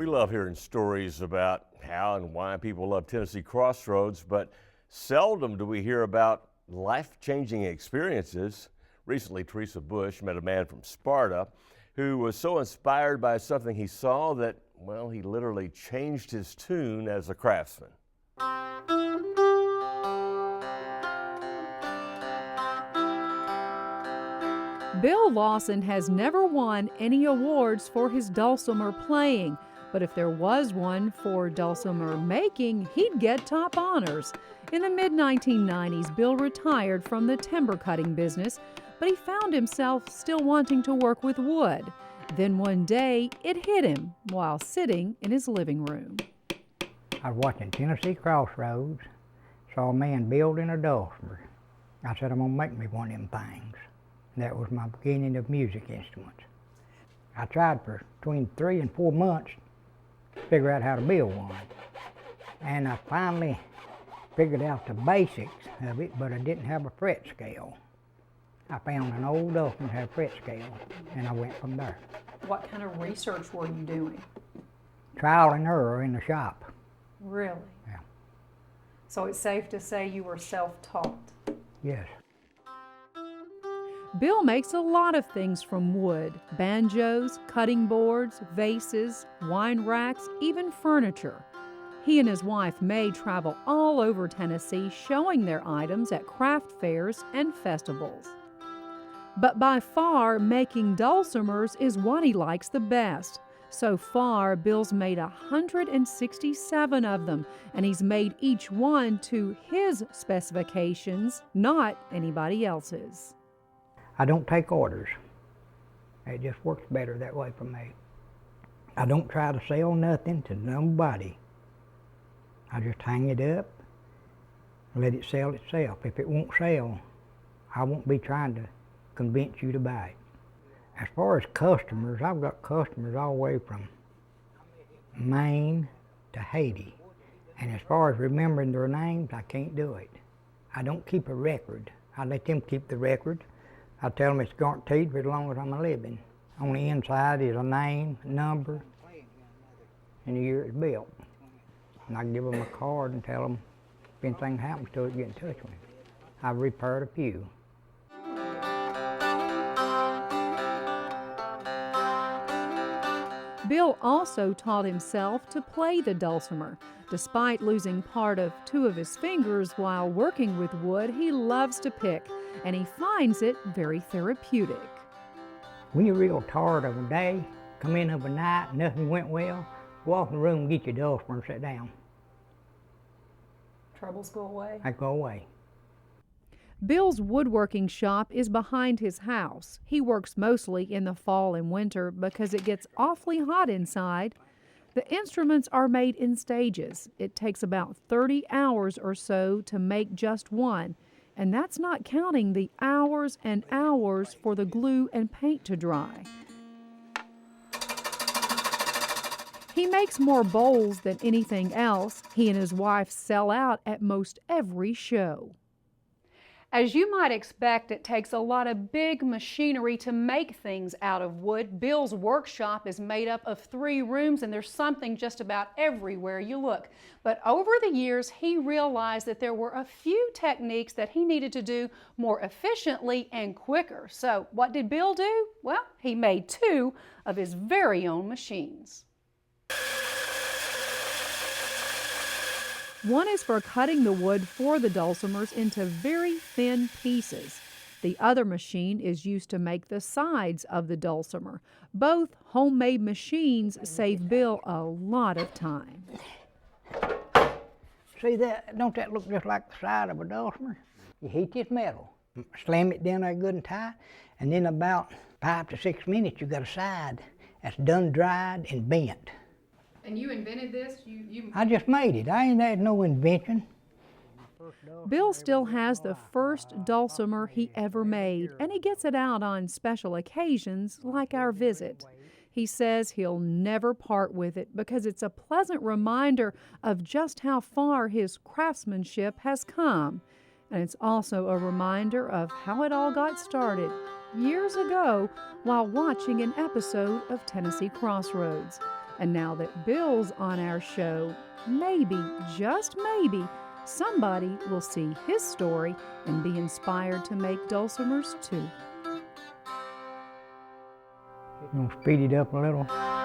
We love hearing stories about how and why people love Tennessee Crossroads, but seldom do we hear about life-changing experiences. Recently, Tressa Bush met a man from Sparta who was so inspired by something he saw that, well, he literally changed his tune as a craftsman. Bill Lawson has never won any awards for his dulcimer playing, but if there was one for dulcimer making, he'd get top honors. In the mid-1990s, Bill retired from the timber cutting business, but he found himself still wanting to work with wood. Then one day, it hit him while sitting in his living room. I was watching Tennessee Crossroads, saw a man building a dulcimer. I said, I'm gonna make me one of them things. That was my beginning of music instruments. I tried for between 3 and 4 months to figure out how to build one. And I finally figured out the basics of it, but I didn't have a fret scale. I found an old dulcimer that had a fret scale, and I went from there. What kind of research were you doing? Trial and error in the shop. Really? Yeah. So it's safe to say you were self-taught? Yes. Bill makes a lot of things from wood: banjos, cutting boards, vases, wine racks, even furniture. He and his wife May travel all over Tennessee showing their items at craft fairs and festivals. But by far, making dulcimers is what he likes the best. So far, Bill's made 167 of them, and he's made each one to his specifications, not anybody else's. I don't take orders. It just works better that way for me. I don't try to sell nothing to nobody. I just hang it up, let it sell itself. If it won't sell, I won't be trying to convince you to buy it. As far as customers, I've got customers all the way from Maine to Haiti. And as far as remembering their names, I can't do it. I don't keep a record. I let them keep the record. I tell them it's guaranteed for as long as I'm living. On the inside is a name, a number, and the year it's built. And I give them a card and tell them if anything happens to it, get in touch with me. I've repaired a few. Bill also taught himself to play the dulcimer. Despite losing part of 2 of his fingers while working with wood, he loves to pick, and he finds it very therapeutic. When you're real tired of a day, come in of a night, nothing went well, go off in the room, get your dulcimer and sit down. Troubles go away? I go away. Bill's woodworking shop is behind his house. He works mostly in the fall and winter because it gets awfully hot inside. The instruments are made in stages. It takes about 30 hours or so to make just one, and that's not counting the hours and hours for the glue and paint to dry. He makes more bowls than anything else. He and his wife sell out at most every show. As you might expect, it takes a lot of big machinery to make things out of wood. Bill's workshop is made up of 3 rooms, and there's something just about everywhere you look. But over the years, he realized that there were a few techniques that he needed to do more efficiently and quicker. So what did Bill do? Well, he made 2 of his very own machines. One is for cutting the wood for the dulcimers into very thin pieces. The other machine is used to make the sides of the dulcimer. Both homemade machines save Bill a lot of time. See that? Don't that look just like the side of a dulcimer? You heat this metal, slam it down there good and tight, and then about 5 to 6 minutes you got a side that's done dried and bent. And you invented this? I just made it. I ain't had no invention. Bill still has the first dulcimer he ever made, and he gets it out on special occasions like our visit. He says he'll never part with it because it's a pleasant reminder of just how far his craftsmanship has come. And it's also a reminder of how it all got started years ago while watching an episode of Tennessee Crossroads. And now that Bill's on our show, maybe, just maybe, somebody will see his story and be inspired to make dulcimers too. I'm gonna speed it up a little.